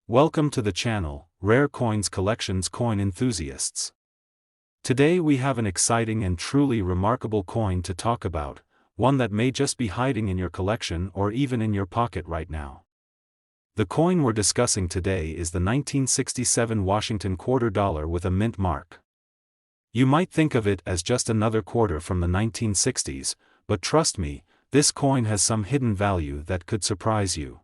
Welcome to the channel, Rare Coins Collections Coin Enthusiasts. Today we have an exciting and truly remarkable coin to talk about, one that may just be hiding in your collection or even in your pocket right now. The coin we're discussing today is the 1967 Washington quarter dollar with a mint mark. You might think of it as just another quarter from the 1960s, but trust me, this coin has some hidden value that could surprise you.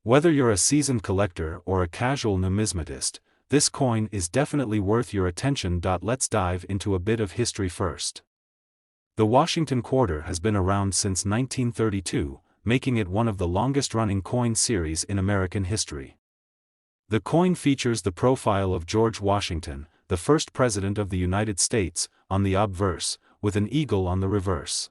Whether you're a seasoned collector or a casual numismatist, this coin is definitely worth your attention. Let's dive into a bit of history first. The Washington quarter has been around since 1932, making it one of the longest-running coin series in American history. The coin features the profile of George Washington, the first president of the United States, on the obverse, with an eagle on the reverse.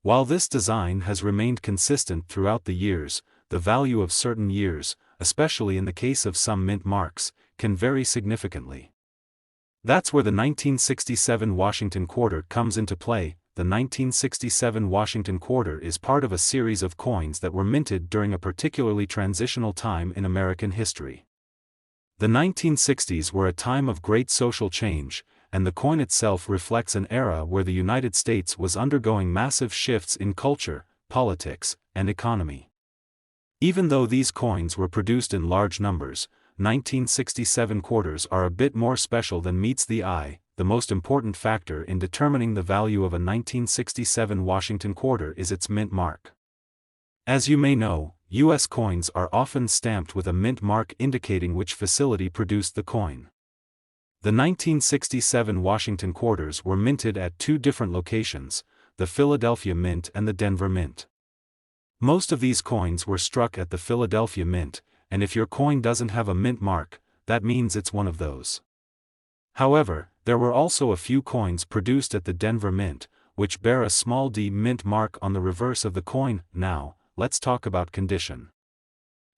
While this design has remained consistent throughout the years, the value of certain years, especially in the case of some mint marks, can vary significantly. That's where the 1967 Washington quarter comes into play. The 1967 Washington quarter is part of a series of coins that were minted during a particularly transitional time in American history. The 1960s were a time of great social change, and the coin itself reflects an era where the United States was undergoing massive shifts in culture, politics, and economy. Even though these coins were produced in large numbers, 1967 quarters are a bit more special than meets the eye. The most important factor in determining the value of a 1967 Washington quarter is its mint mark. As you may know, U.S. coins are often stamped with a mint mark indicating which facility produced the coin. The 1967 Washington quarters were minted at two different locations, the Philadelphia Mint and the Denver Mint. Most of these coins were struck at the Philadelphia Mint, and if your coin doesn't have a mint mark, that means it's one of those. However, there were also a few coins produced at the Denver Mint, which bear a small d mint mark on the reverse of the coin. Now, let's talk about condition.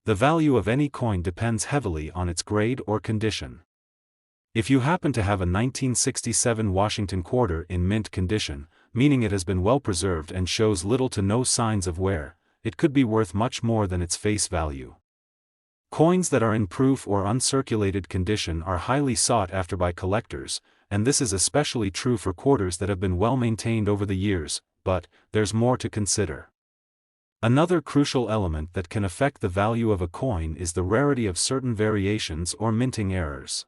The value of any coin depends heavily on its grade or condition. If you happen to have a 1967 Washington quarter in mint condition, meaning it has been well preserved and shows little to no signs of wear, it could be worth much more than its face value. Coins that are in proof or uncirculated condition are highly sought after by collectors, and this is especially true for quarters that have been well maintained over the years, but there's more to consider. Another crucial element that can affect the value of a coin is the rarity of certain variations or minting errors.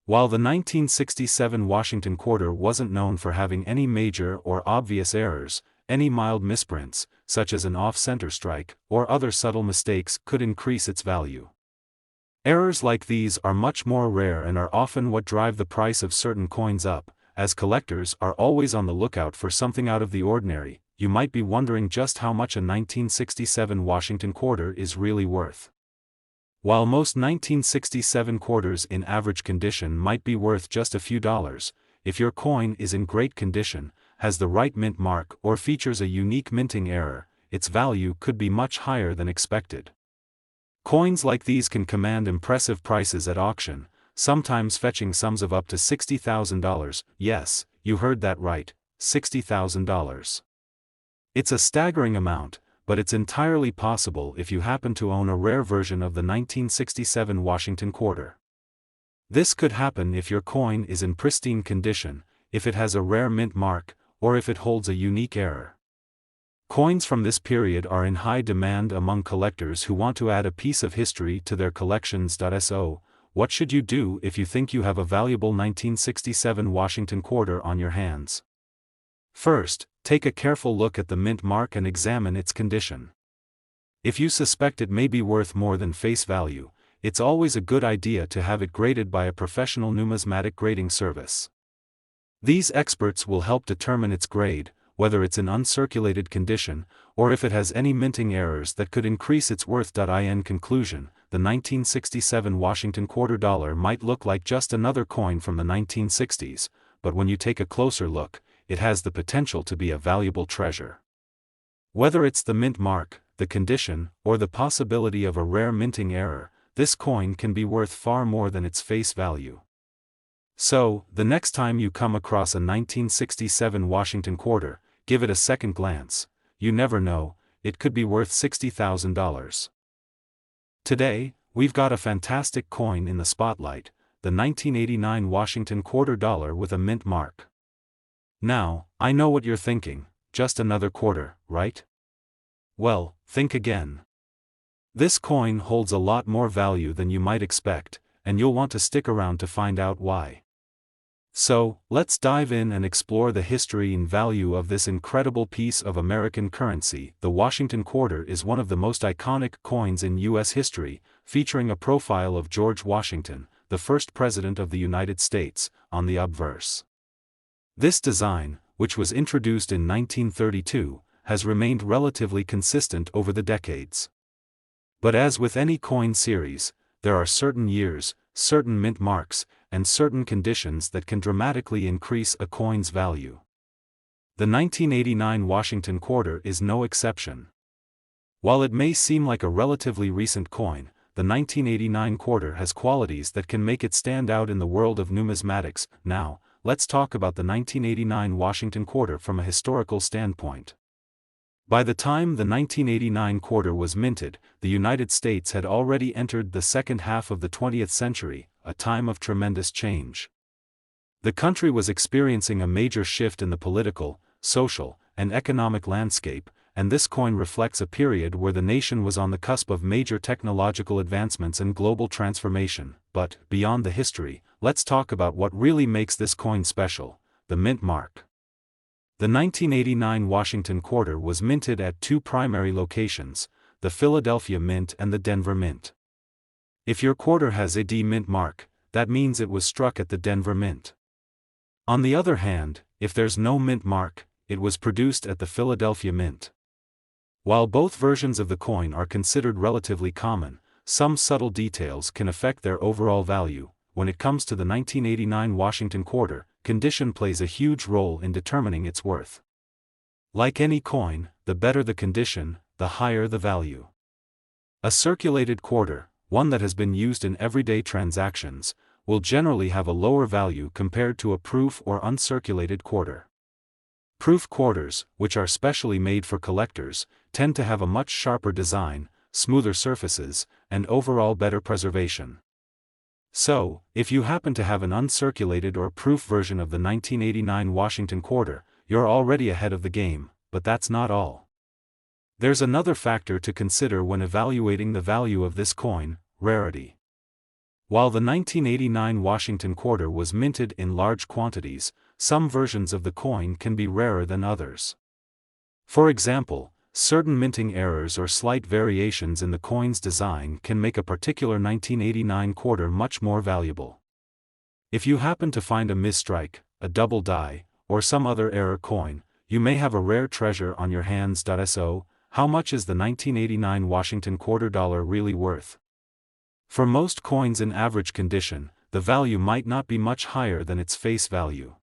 While the 1967 Washington quarter wasn't known for having any major or obvious errors, any mild misprints, such as an off-center strike, or other subtle mistakes could increase its value. Errors like these are much more rare and are often what drive the price of certain coins up. As collectors are always on the lookout for something out of the ordinary, you might be wondering just how much a 1967 Washington quarter is really worth. While most 1967 quarters in average condition might be worth just a few dollars, if your coin is in great condition, has the right mint mark or features a unique minting error, its value could be much higher than expected. Coins like these can command impressive prices at auction, sometimes fetching sums of up to $60,000. Yes, you heard that right, $60,000. It's a staggering amount, but it's entirely possible if you happen to own a rare version of the 1967 Washington quarter. This could happen if your coin is in pristine condition, if it has a rare mint mark, or if it holds a unique error. Coins from this period are in high demand among collectors who want to add a piece of history to their collections. So, what should you do if you think you have a valuable 1967 Washington quarter on your hands? First, take a careful look at the mint mark and examine its condition. If you suspect it may be worth more than face value, it's always a good idea to have it graded by a professional numismatic grading service. These experts will help determine its grade, whether it's in uncirculated condition, or if it has any minting errors that could increase its worth. In conclusion, the 1967 Washington quarter dollar might look like just another coin from the 1960s, but when you take a closer look, it has the potential to be a valuable treasure. Whether it's the mint mark, the condition, or the possibility of a rare minting error, this coin can be worth far more than its face value. So, the next time you come across a 1967 Washington quarter, give it a second glance. You never know, it could be worth $60,000. Today, we've got a fantastic coin in the spotlight, the 1989 Washington quarter dollar with a mint mark. Now, I know what you're thinking, just another quarter, right? Well, think again. This coin holds a lot more value than you might expect, and you'll want to stick around to find out why. So, let's dive in and explore the history and value of this incredible piece of American currency. The Washington quarter is one of the most iconic coins in U.S. history, featuring a profile of George Washington, the first President of the United States, on the obverse. This design, which was introduced in 1932, has remained relatively consistent over the decades. But as with any coin series, there are certain years, certain mint marks, and certain conditions that can dramatically increase a coin's value. The 1989 Washington quarter is no exception. While it may seem like a relatively recent coin, the 1989 quarter has qualities that can make it stand out in the world of numismatics. Now, let's talk about the 1989 Washington quarter from a historical standpoint. By the time the 1989 quarter was minted, the United States had already entered the second half of the 20th century, a time of tremendous change. The country was experiencing a major shift in the political, social, and economic landscape, and this coin reflects a period where the nation was on the cusp of major technological advancements and global transformation. But, beyond the history, let's talk about what really makes this coin special: the mint mark. The 1989 Washington quarter was minted at two primary locations, the Philadelphia Mint and the Denver Mint. If your quarter has a D mint mark, that means it was struck at the Denver Mint. On the other hand, if there's no mint mark, it was produced at the Philadelphia Mint. While both versions of the coin are considered relatively common, some subtle details can affect their overall value. When it comes to the 1989 Washington quarter, condition plays a huge role in determining its worth. Like any coin, the better the condition, the higher the value. A circulated quarter, one that has been used in everyday transactions, will generally have a lower value compared to a proof or uncirculated quarter. Proof quarters, which are specially made for collectors, tend to have a much sharper design, smoother surfaces, and overall better preservation. So, if you happen to have an uncirculated or proof version of the 1989 Washington quarter, you're already ahead of the game, but that's not all. There's another factor to consider when evaluating the value of this coin: rarity. While the 1989 Washington quarter was minted in large quantities, some versions of the coin can be rarer than others. For example, certain minting errors or slight variations in the coin's design can make a particular 1989 quarter much more valuable. If you happen to find a misstrike, a double die, or some other error coin, you may have a rare treasure on your hands. So, how much is the 1989 Washington quarter dollar really worth? For most coins in average condition, the value might not be much higher than its face value.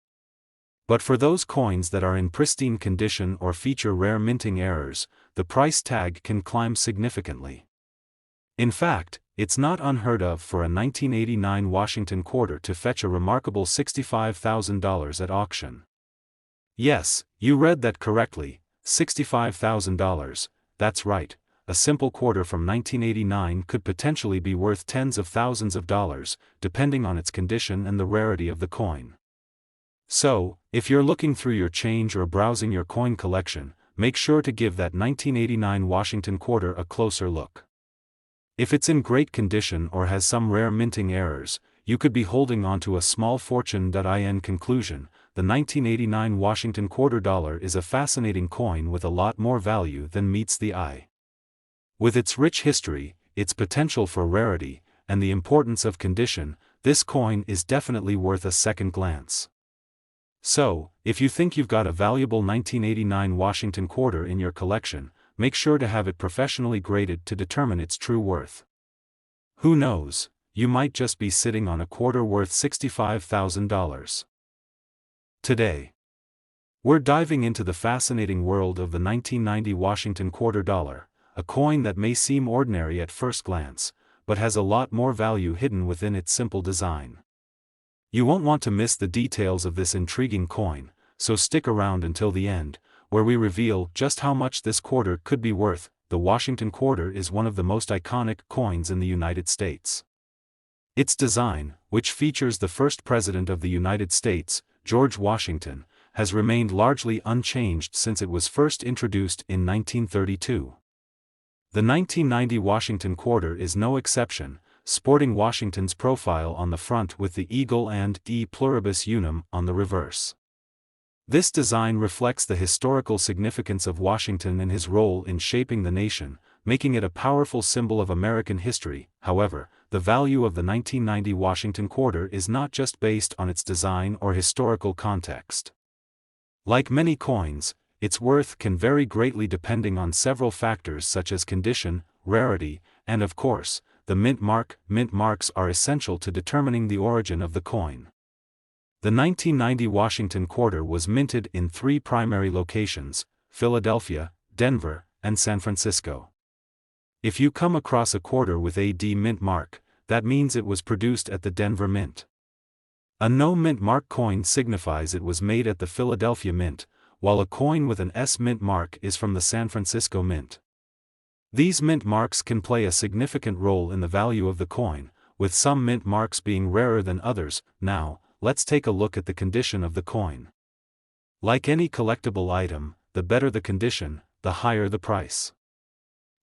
But for those coins that are in pristine condition or feature rare minting errors, the price tag can climb significantly. In fact, it's not unheard of for a 1989 Washington quarter to fetch a remarkable $65,000 at auction. Yes, you read that correctly, $65,000, that's right. A simple quarter from 1989 could potentially be worth tens of thousands of dollars, depending on its condition and the rarity of the coin. So, if you're looking through your change or browsing your coin collection, make sure to give that 1989 Washington quarter a closer look. If it's in great condition or has some rare minting errors, you could be holding onto a small fortune. In conclusion, the 1989 Washington quarter dollar is a fascinating coin with a lot more value than meets the eye. With its rich history, its potential for rarity, and the importance of condition, this coin is definitely worth a second glance. So, if you think you've got a valuable 1989 Washington quarter in your collection, make sure to have it professionally graded to determine its true worth. Who knows, you might just be sitting on a quarter worth $65,000. Today, we're diving into the fascinating world of the 1990 Washington quarter dollar, a coin that may seem ordinary at first glance, but has a lot more value hidden within its simple design. You won't want to miss the details of this intriguing coin, so stick around until the end, where we reveal just how much this quarter could be worth. the Washington quarter is one of the most iconic coins in the United States. Its design, which features the first President of the United States, George Washington, has remained largely unchanged since it was first introduced in 1932. The 1990 Washington quarter is no exception, sporting Washington's profile on the front with the eagle and E pluribus unum on the reverse. This design reflects the historical significance of Washington and his role in shaping the nation, making it a powerful symbol of American history. However, the value of the 1990 Washington quarter is not just based on its design or historical context. Like many coins, its worth can vary greatly depending on several factors such as condition, rarity, and of course, the mint mark. Mint marks are essential to determining the origin of the coin. The 1990 Washington quarter was minted in 3 primary locations: Philadelphia, Denver, and San Francisco. If you come across a quarter with a D mint mark, that means it was produced at the Denver Mint. A no mint mark coin signifies it was made at the Philadelphia Mint, while a coin with an S mint mark is from the San Francisco Mint. These mint marks can play a significant role in the value of the coin, with some mint marks being rarer than others. Now, let's take a look at the condition of the coin. Like any collectible item, the better the condition, the higher the price.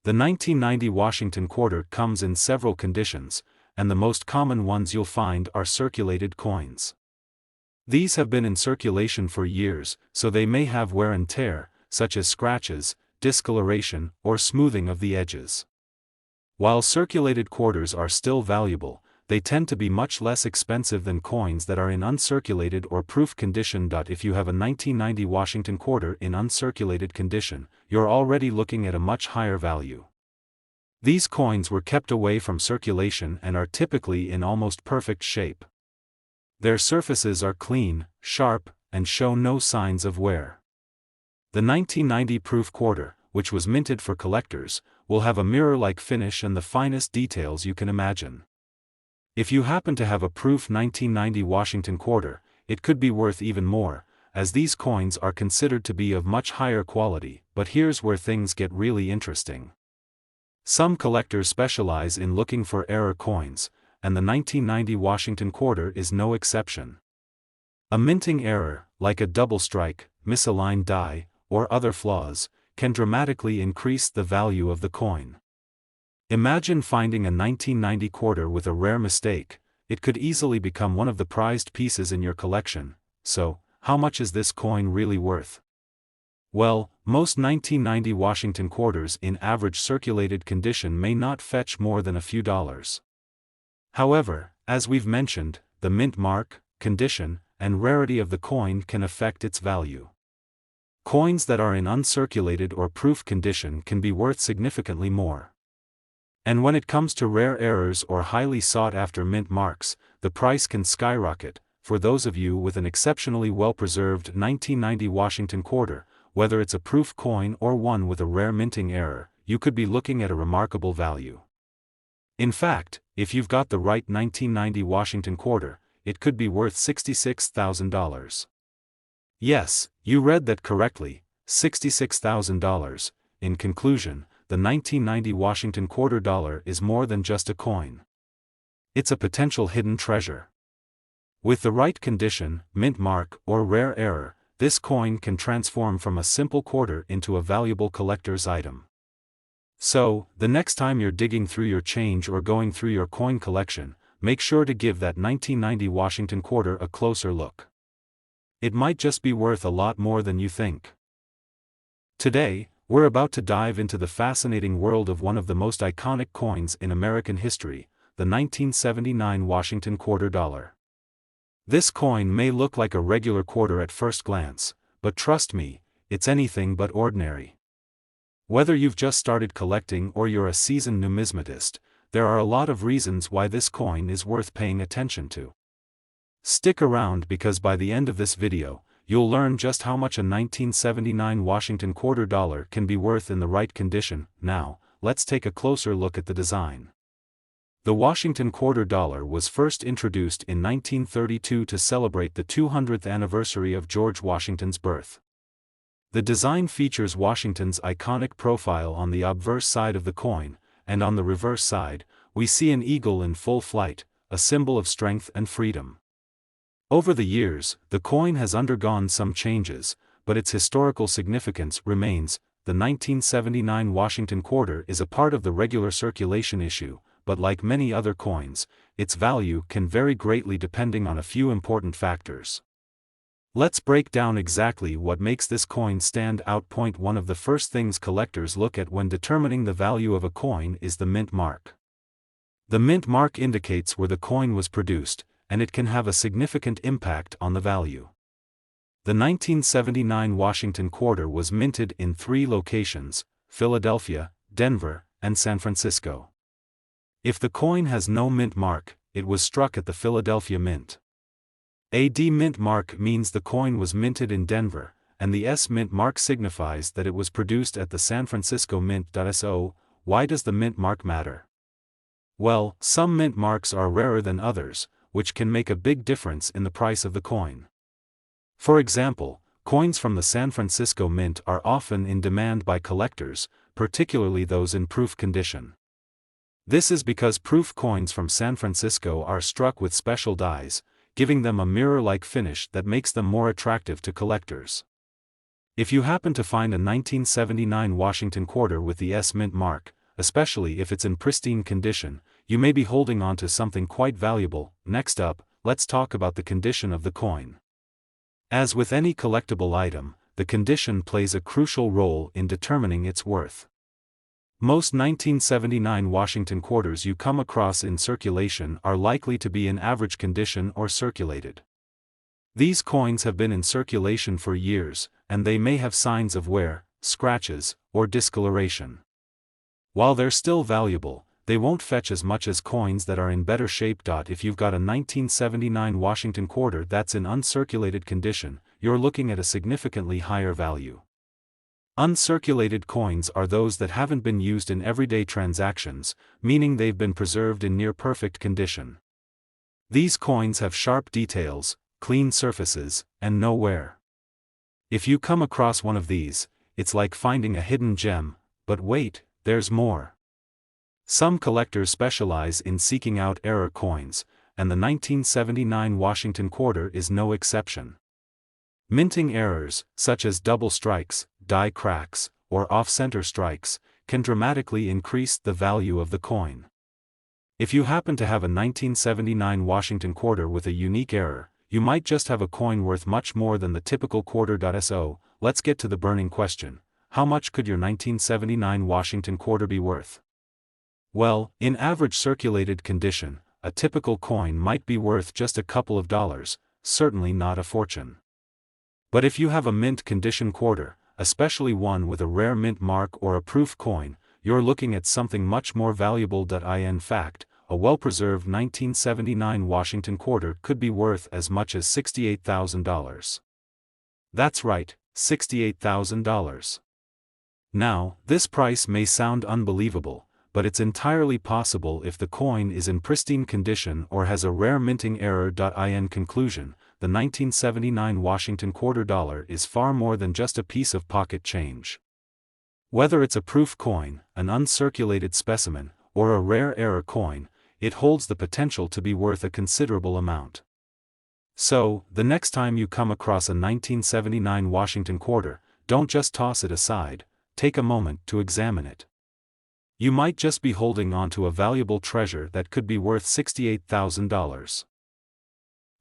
The 1990 Washington quarter comes in several conditions, and the most common ones you'll find are circulated coins. These have been in circulation for years, so they may have wear and tear, such as scratches, discoloration, or smoothing of the edges. While circulated quarters are still valuable, they tend to be much less expensive than coins that are in uncirculated or proof condition. If you have a 1990 Washington quarter in uncirculated condition, you're already looking at a much higher value. These coins were kept away from circulation and are typically in almost perfect shape. Their surfaces are clean, sharp, and show no signs of wear. The 1990 proof quarter, which was minted for collectors, will have a mirror-like finish and the finest details you can imagine. If you happen to have a proof 1990 Washington quarter, it could be worth even more, as these coins are considered to be of much higher quality. But here's where things get really interesting. Some collectors specialize in looking for error coins, and the 1990 Washington quarter is no exception. A minting error, like a double strike, misaligned die, or other flaws, can dramatically increase the value of the coin. Imagine finding a 1990 quarter with a rare mistake. It could easily become one of the prized pieces in your collection. So, how much is this coin really worth? Well, most 1990 Washington quarters in average circulated condition may not fetch more than a few dollars. However, as we've mentioned, the mint mark, condition, and rarity of the coin can affect its value. Coins that are in uncirculated or proof condition can be worth significantly more. And when it comes to rare errors or highly sought-after mint marks, the price can skyrocket. For those of you with an exceptionally well-preserved 1990 Washington quarter, whether it's a proof coin or one with a rare minting error, you could be looking at a remarkable value. In fact, if you've got the right 1990 Washington quarter, it could be worth $66,000. Yes, you read that correctly, $66,000. In conclusion, the 1990 Washington quarter dollar is more than just a coin. It's a potential hidden treasure. With the right condition, mint mark, or rare error, this coin can transform from a simple quarter into a valuable collector's item. So, the next time you're digging through your change or going through your coin collection, make sure to give that 1990 Washington quarter a closer look. It might just be worth a lot more than you think. Today, we're about to dive into the fascinating world of one of the most iconic coins in American history, the 1979 Washington quarter dollar. This coin may look like a regular quarter at first glance, but trust me, it's anything but ordinary. Whether you've just started collecting or you're a seasoned numismatist, there are a lot of reasons why this coin is worth paying attention to. Stick around because by the end of this video, you'll learn just how much a 1979 Washington quarter dollar can be worth in the right condition. Now, let's take a closer look at the design. The Washington quarter dollar was first introduced in 1932 to celebrate the 200th anniversary of George Washington's birth. The design features Washington's iconic profile on the obverse side of the coin, and on the reverse side, we see an eagle in full flight, a symbol of strength and freedom. Over the years, the coin has undergone some changes, but its historical significance remains. The 1979 Washington quarter is a part of the regular circulation issue, but like many other coins, its value can vary greatly depending on a few important factors. Let's break down exactly what makes this coin stand out. One of the first things collectors look at when determining the value of a coin is the mint mark. The mint mark indicates where the coin was produced, and it can have a significant impact on the value. The 1979 Washington quarter was minted in 3 locations: Philadelphia, Denver, and San Francisco. If the coin has no mint mark, it was struck at the Philadelphia Mint. A D mint mark means the coin was minted in Denver, and the S mint mark signifies that it was produced at the San Francisco Mint. So, why does the mint mark matter? Well, some mint marks are rarer than others, which can make a big difference in the price of the coin. For example, coins from the San Francisco Mint are often in demand by collectors, particularly those in proof condition. This is because proof coins from San Francisco are struck with special dies, giving them a mirror-like finish that makes them more attractive to collectors. If you happen to find a 1979 Washington quarter with the S mint mark, especially if it's in pristine condition, you may be holding on to something quite valuable. Next up, let's talk about the condition of the coin. As with any collectible item, the condition plays a crucial role in determining its worth. Most 1979 Washington quarters you come across in circulation are likely to be in average condition or circulated. These coins have been in circulation for years, and they may have signs of wear, scratches, or discoloration. While they're still valuable, they won't fetch as much as coins that are in better shape. If you've got a 1979 Washington quarter that's in uncirculated condition, you're looking at a significantly higher value. Uncirculated coins are those that haven't been used in everyday transactions, meaning they've been preserved in near-perfect condition. These coins have sharp details, clean surfaces, and no wear. If you come across one of these, it's like finding a hidden gem. But wait, there's more. Some collectors specialize in seeking out error coins, and the 1979 Washington quarter is no exception. Minting errors, such as double strikes, die cracks, or off-center strikes, can dramatically increase the value of the coin. If you happen to have a 1979 Washington quarter with a unique error, you might just have a coin worth much more than the typical quarter. So, let's get to the burning question: how much could your 1979 Washington quarter be worth? Well, in average circulated condition, a typical coin might be worth just a couple of dollars, certainly not a fortune. But if you have a mint condition quarter, especially one with a rare mint mark or a proof coin, you're looking at something much more valuable. In fact, a well-preserved 1979 Washington quarter could be worth as much as $68,000. That's right, $68,000. Now, this price may sound unbelievable, but it's entirely possible if the coin is in pristine condition or has a rare minting error. In conclusion, the 1979 Washington quarter dollar is far more than just a piece of pocket change. Whether it's a proof coin, an uncirculated specimen, or a rare error coin, it holds the potential to be worth a considerable amount. So, the next time you come across a 1979 Washington quarter, don't just toss it aside, take a moment to examine it. You might just be holding on to a valuable treasure that could be worth $68,000.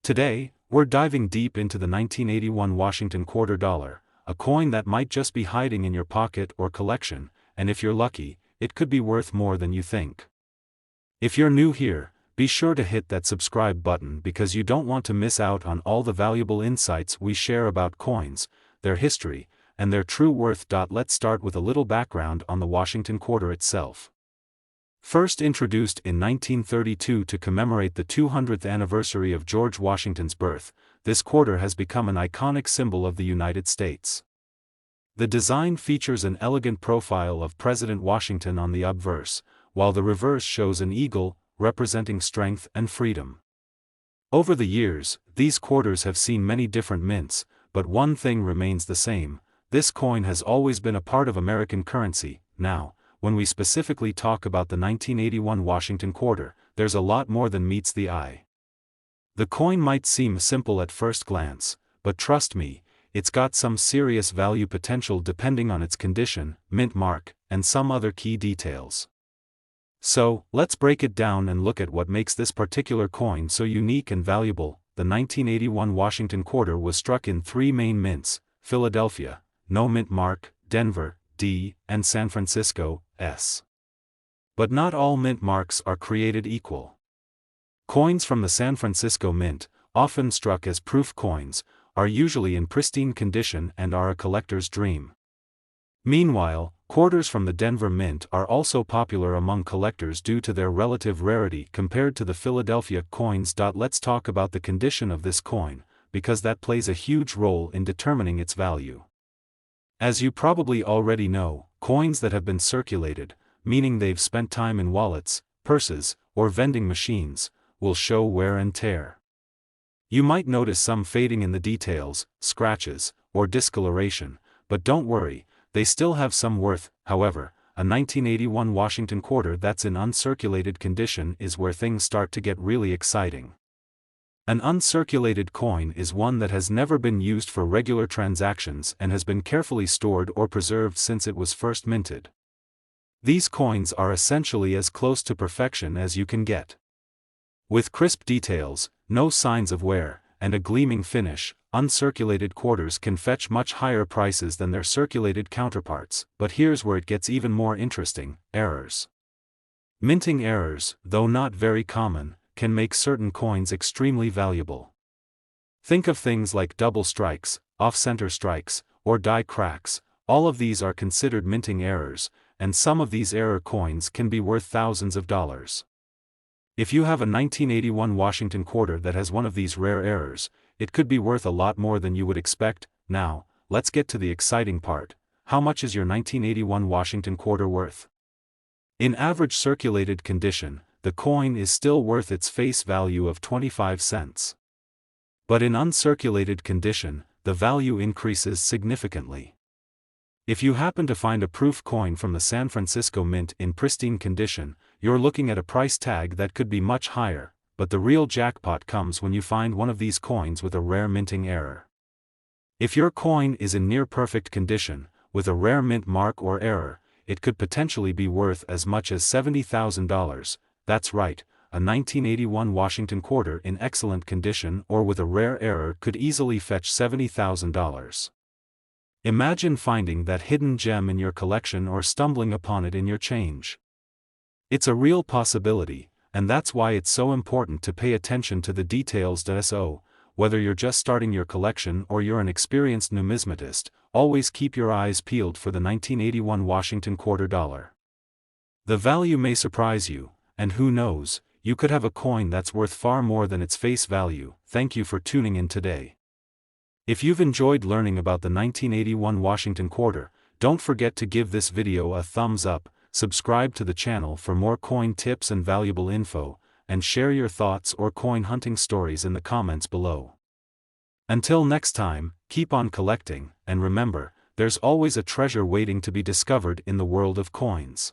Today, we're diving deep into the 1981 Washington quarter dollar, a coin that might just be hiding in your pocket or collection, and if you're lucky, it could be worth more than you think. If you're new here, be sure to hit that subscribe button because you don't want to miss out on all the valuable insights we share about coins, their history, and their true worth. Let's start with a little background on the Washington quarter itself. First introduced in 1932 to commemorate the 200th anniversary of George Washington's birth, this quarter has become an iconic symbol of the United States. The design features an elegant profile of President Washington on the obverse, while the reverse shows an eagle, representing strength and freedom. Over the years, these quarters have seen many different mints, but one thing remains the same: this coin has always been a part of American currency. Now, when we specifically talk about the 1981 Washington quarter, there's a lot more than meets the eye. The coin might seem simple at first glance, but trust me, it's got some serious value potential depending on its condition, mint mark, and some other key details. So, let's break it down and look at what makes this particular coin so unique and valuable. The 1981 Washington quarter was struck in three main mints: Philadelphia, no mint mark; Denver, D, and San Francisco, S. But not all mint marks are created equal. Coins from the San Francisco Mint, often struck as proof coins, are usually in pristine condition and are a collector's dream. Meanwhile, quarters from the Denver Mint are also popular among collectors due to their relative rarity compared to the Philadelphia coins. Let's talk about the condition of this coin, because that plays a huge role in determining its value. As you probably already know, coins that have been circulated, meaning they've spent time in wallets, purses, or vending machines, will show wear and tear. You might notice some fading in the details, scratches, or discoloration, but don't worry, they still have some worth. However, a 1981 Washington quarter that's in uncirculated condition is where things start to get really exciting. An uncirculated coin is one that has never been used for regular transactions and has been carefully stored or preserved since it was first minted. These coins are essentially as close to perfection as you can get. With crisp details, no signs of wear, and a gleaming finish, uncirculated quarters can fetch much higher prices than their circulated counterparts. But here's where it gets even more interesting: errors. Minting errors, though not very common, can make certain coins extremely valuable. Think of things like double strikes, off-center strikes, or die cracks. All of these are considered minting errors, and some of these error coins can be worth thousands of dollars. If you have a 1981 Washington quarter that has one of these rare errors, it could be worth a lot more than you would expect. Now, let's get to the exciting part. How much is your 1981 Washington quarter worth? In average circulated condition, the coin is still worth its face value of 25 cents. But in uncirculated condition, the value increases significantly. If you happen to find a proof coin from the San Francisco Mint in pristine condition, you're looking at a price tag that could be much higher, but the real jackpot comes when you find one of these coins with a rare minting error. If your coin is in near-perfect condition, with a rare mint mark or error, it could potentially be worth as much as $70,000. That's right, a 1981 Washington quarter in excellent condition or with a rare error could easily fetch $70,000. Imagine finding that hidden gem in your collection or stumbling upon it in your change. It's a real possibility, and that's why it's so important to pay attention to the details. So, whether you're just starting your collection or you're an experienced numismatist, always keep your eyes peeled for the 1981 Washington quarter dollar. The value may surprise you, and who knows, you could have a coin that's worth far more than its face value. Thank you for tuning in today. If you've enjoyed learning about the 1981 Washington quarter, don't forget to give this video a thumbs up, subscribe to the channel for more coin tips and valuable info, and share your thoughts or coin hunting stories in the comments below. Until next time, keep on collecting, and remember, there's always a treasure waiting to be discovered in the world of coins.